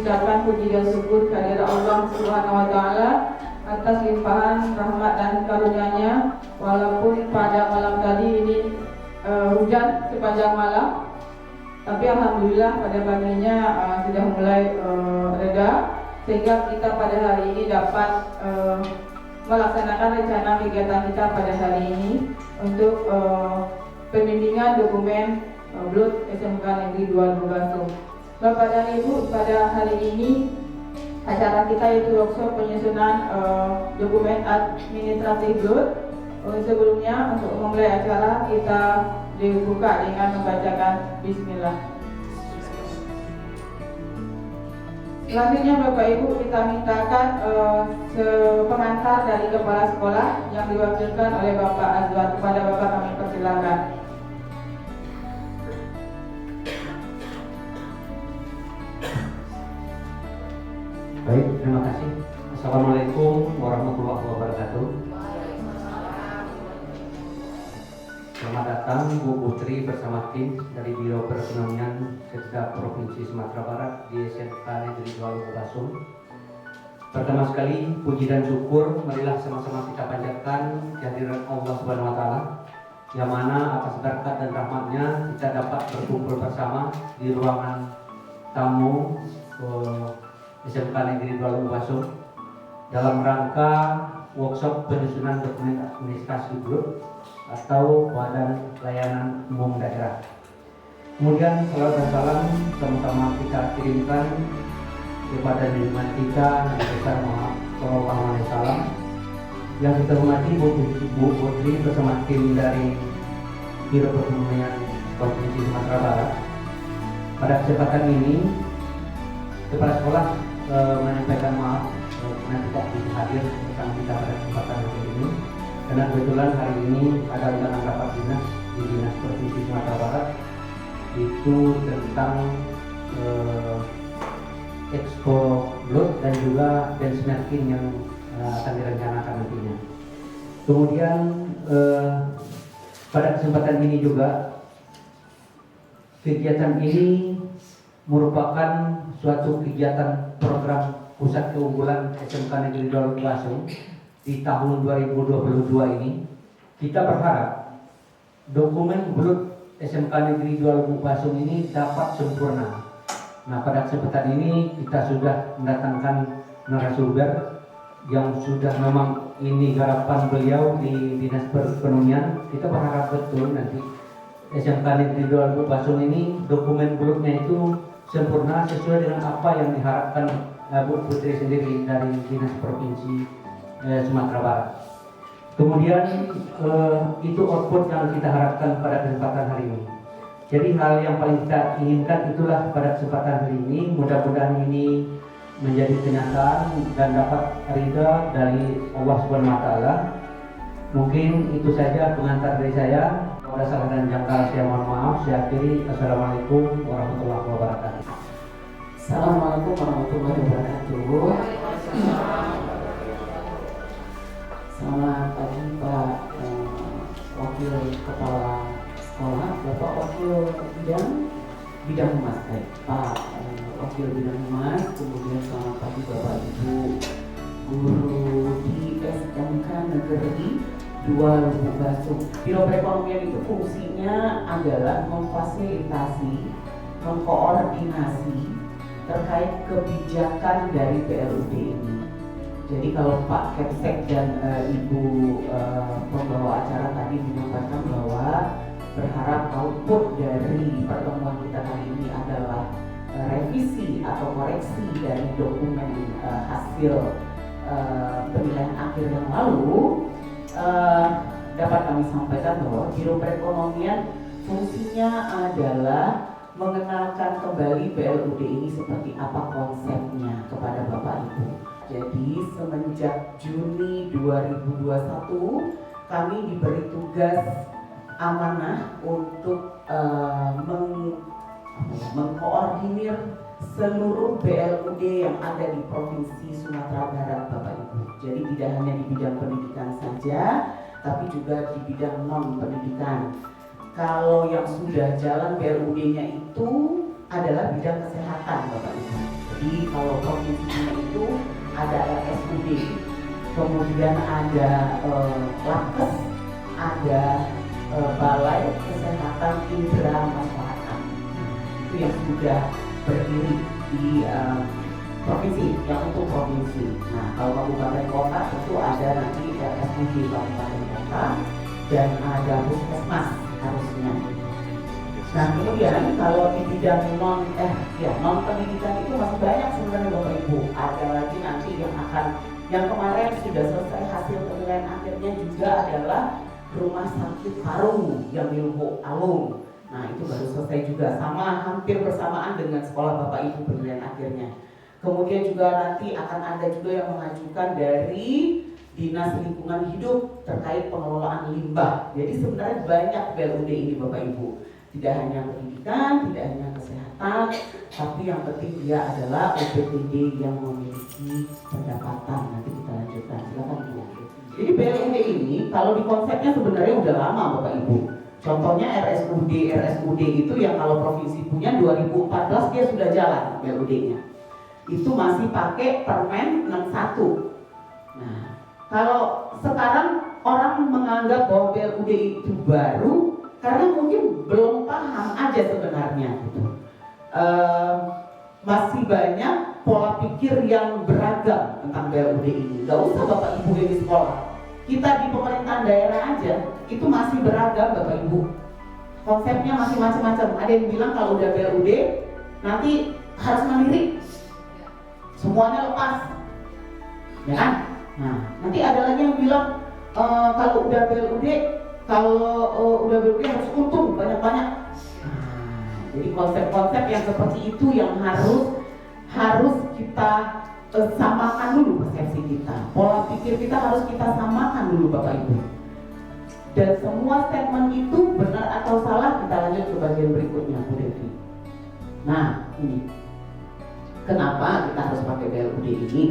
ucapan puji dan syukur kehadirat Allah Subhanahu wa taala atas limpahan rahmat dan karunia-Nya. Walaupun pada malam tadi ini hujan sepanjang malam, tapi alhamdulillah pada paginya sudah mulai reda, sehingga kita pada hari ini dapat melaksanakan rencana kegiatan kita pada hari ini untuk pembimbingan dokumen BLUT SMK Negeri 2 Lubasung. Bapak dan Ibu, pada hari ini acara kita yaitu workshop penyusunan dokumen administratif BLUT. Sebelumnya untuk memulai acara kita dibuka dengan membacakan Bismillah. Selanjutnya Bapak Ibu kita mintakan pengantar dari kepala sekolah yang diwakilkan oleh Bapak Azwar. Kepada Bapak kami persilakan. Baik, terima kasih. Assalamualaikum warahmatullahi wabarakatuh. Selamat datang Bu Putri bersama tim dari Biro Perekonomian Setda Provinsi Sumatera Barat di SMK Negeri 2 Lubasung. Pertama sekali, puji dan syukur marilah sama-sama kita panjatkan kehadiran Allah Subhanahu wa taala, yang mana atas berkat dan rahmatnya kita dapat berkumpul bersama di ruangan tamu SMK Negeri 2 Lubasung dalam rangka workshop penyusunan dokumen administrasi BLUT atau Badan Layanan Umum Daerah. Kemudian salawat dan salam sama-sama kita kirimkan kepada junjungan kita Nabi besar Muhammad Sallallahu Alaihi Wasallam. Yang kita hormati Bu Putri bersama tim dari Biro Perekonomian Provinsi Sumatera Barat. Pada kesempatan ini kepala sekolah menyampaikan maaf karena tidak bisa hadir bersama kita pada kesempatan hari ini, karena kebetulan hari ini ada undangan rapat dinas di Dinas Provinsi Sumatera Barat itu tentang Expo BLUT dan juga benchmarking yang akan direncanakan nantinya. Kemudian pada kesempatan ini juga kegiatan ini merupakan suatu kegiatan program Pusat Keunggulan SMK Negeri 2 Lubasung di tahun 2022 ini. Kita berharap dokumen BLUT SMK Negeri 2 Lubasung ini dapat sempurna. Nah, pada kesempatan ini kita sudah mendatangkan narasumber yang sudah memang ini harapan beliau di Dinas Perekonomian. Kita berharap betul nanti SMK Negeri 2 Lubasung ini dokumen BLUT-nya itu sempurna sesuai dengan apa yang diharapkan Bu Putri sendiri dari Dinas Provinsi Sumatera Barat. Kemudian itu output yang kita harapkan pada kesempatan hari ini. Jadi hal yang paling kita inginkan itulah pada kesempatan hari ini. Mudah-mudahan ini menjadi kenyataan dan dapat ridha dari Allah Subhanahu wa taala. Mungkin itu saja pengantar dari saya. Kalau ada salah dan jangkar saya mohon maaf. Saya akhiri. Assalamualaikum warahmatullahi wabarakatuh. Assalamualaikum warahmatullahi wabarakatuh. Selamat pagi Pak Wakil Kepala Sekolah, Bapak Wakil Bidang Humas, Pak Wakil Bidang Humas. Kemudian selamat pagi Bapak Ibu guru di SMK Negeri 2 Lubasung. Biro Perekonomian itu fungsinya adalah memfasilitasi, mengkoordinasi terkait kebijakan dari PLUD ini. Jadi kalau Pak Kepsek dan Ibu pembawa acara tadi menyampaikan bahwa berharap output dari pertemuan kita kali ini adalah revisi atau koreksi dari dokumen hasil penilaian akhir yang lalu, dapat kami sampaikan bahwa Biro Perekonomian fungsinya adalah mengenalkan kembali PLUD ini seperti apa konsepnya kepada Bapak Ibu. Jadi semenjak Juni 2021 kami diberi tugas amanah untuk mengkoordinir seluruh PLUD yang ada di Provinsi Sumatera Barat, Bapak Ibu. Jadi tidak hanya di bidang pendidikan saja, tapi juga di bidang non pendidikan. Kalau yang sudah jalan PLUD-nya itu adalah bidang kesehatan Bapak Ibu. Jadi kalau provinsinya itu ada RSUD, kemudian ada Labkes, ada Balai Kesehatan Indra Masyarakat. Itu yang sudah berdiri di provinsi, yang untuk provinsi. Nah, kalau kabupaten kota itu ada nanti RSUD kabupaten kota dan ada puskesmas harusnya. Nah, kemudian kalau di bidang non pendidikan itu masih banyak sebenarnya Bapak Ibu. Ada lagi nanti yang kemarin sudah selesai hasil penilaian akhirnya juga adalah Rumah Sakit Parung yang di Lubuk Alung. Nah, itu baru selesai juga, sama hampir bersamaan dengan sekolah Bapak Ibu penilaian akhirnya. Kemudian juga nanti akan ada juga yang mengajukan dari Dinas Lingkungan Hidup terkait pengelolaan limbah. Jadi sebenarnya banyak BLUD ini Bapak Ibu. Tidak hanya pendidikan, tidak hanya kesehatan, tapi yang penting dia adalah OPTD yang memiliki pendapatan. Nanti kita lanjutkan, silakan Bu. Jadi BLUD ini kalau di konsepnya sebenarnya udah lama Bapak Ibu. Contohnya RSUD itu yang kalau provinsi punya 2014 dia sudah jalan BLUD-nya. Itu masih pakai Permen 61. Nah, kalau sekarang orang menganggap bahwa BLUD itu baru karena mungkin belum paham aja sebenarnya gitu. Masih banyak pola pikir yang beragam tentang BLUD ini. Gak usah Bapak Ibu yang di sekolah, kita di pemerintahan daerah aja itu masih beragam Bapak Ibu. Konsepnya masih macam-macam. Ada yang bilang kalau udah BLUD nanti harus mandiri, semuanya lepas, ya kan? Nah, nanti ada lagi yang bilang kalau udah BLUD harus untung banyak-banyak. Jadi konsep-konsep yang seperti itu yang harus kita samakan dulu persepsi kita, pola pikir kita harus kita samakan dulu Bapak Ibu. Dan semua statement itu benar atau salah kita lanjut ke bagian berikutnya Bu Devi. Nah, ini kenapa kita harus pakai BLUD ini?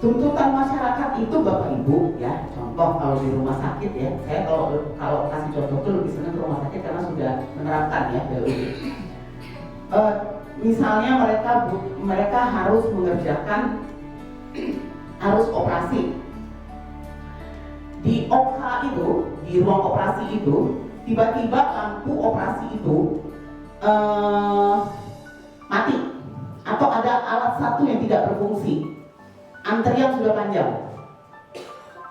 Tuntutan masyarakat itu Bapak Ibu ya, contoh kalau di rumah sakit ya, saya kalau kasih contoh itu lebih senang ke rumah sakit karena sudah menerapkan ya BLUD. Misalnya mereka harus mengerjakan operasi di OK itu, di ruang operasi itu tiba-tiba lampu operasi itu mati atau ada alat satu yang tidak berfungsi. Antrian sudah panjang.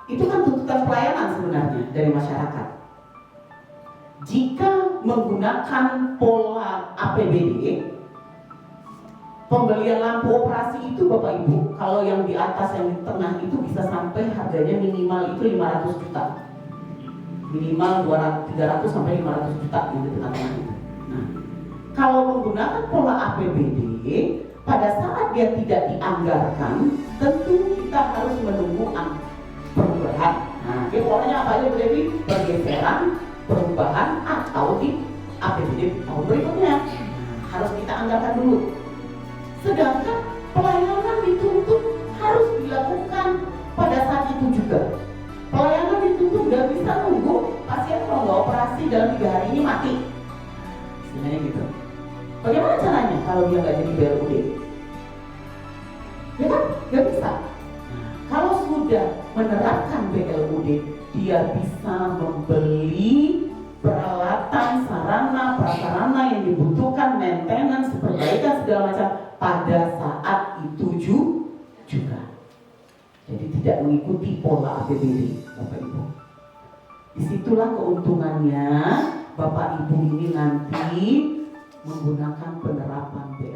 Itu kan tuntutan pelayanan sebenarnya dari masyarakat. Jika menggunakan pola APBD, pembelian lampu operasi itu Bapak Ibu, kalau yang di atas yang di tengah itu bisa sampai harganya minimal itu 500 juta. Minimal 300 sampai 500 juta yang di tengah-tengah itu. Nah, kalau menggunakan pola APBD, pada saat dia tidak dianggarkan, tentu kita harus menunggu perubahan. Nah, pokoknya apa aja Bu Devi? Pergeseran, perubahan atau di APBD tahun berikutnya. Harus kita anggarkan dulu. Sedangkan pelayanan dituntut harus dilakukan pada saat itu juga. Pelayanan dituntut nggak bisa nunggu pasien kalau nggak operasi dalam 3 hari ini mati. Sebenarnya gitu. Bagaimana caranya kalau dia nggak jadi BLUD? Ya kan? Nggak bisa. Kalau sudah menerapkan BLUD, dia bisa membeli peralatan, sarana, prasarana yang dibutuhkan, maintenance, perbaikan segala macam pada saat itu juga. Jadi tidak mengikuti pola APBD, Bapak Ibu. Disitulah keuntungannya Bapak Ibu ini nanti menggunakan penerapan BLUD.